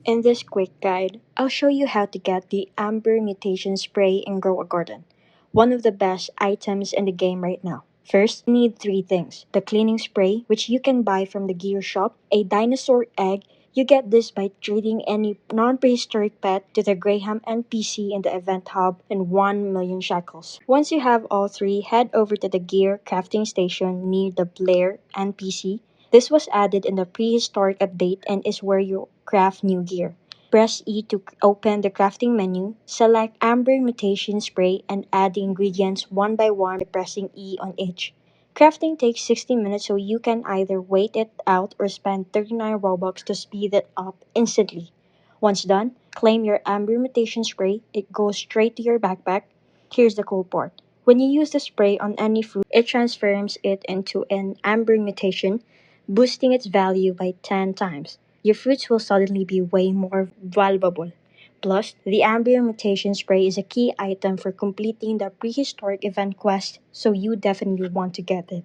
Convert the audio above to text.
In this quick guide, I'll show you how to get the Amber Mutation spray and grow a garden. One of the best items in the game right now. First, you need three things. The cleaning spray, which you can buy from the gear shop, a dinosaur egg. You get this by trading any non-prehistoric pet to the Graham NPC in the event hub, and 1 million shekels. Once you have all three, head over to the gear crafting station near the Blair NPC. This was added in the prehistoric update and is where you craft new gear. Press E to open the crafting menu, select Amber Mutation Spray, and add the ingredients one by one by pressing E on each. Crafting takes 60 minutes, so you can either wait it out or spend 39 Robux to speed it up instantly. Once done, claim your Amber Mutation Spray. It goes straight to your backpack. Here's the cool part. When you use the spray on any fruit, it transforms it into an Amber Mutation, boosting its value by 10 times. Your fruits will suddenly be way more valuable. Plus, the Amber Mutation Spray is a key item for completing the prehistoric event quest, so you definitely want to get it.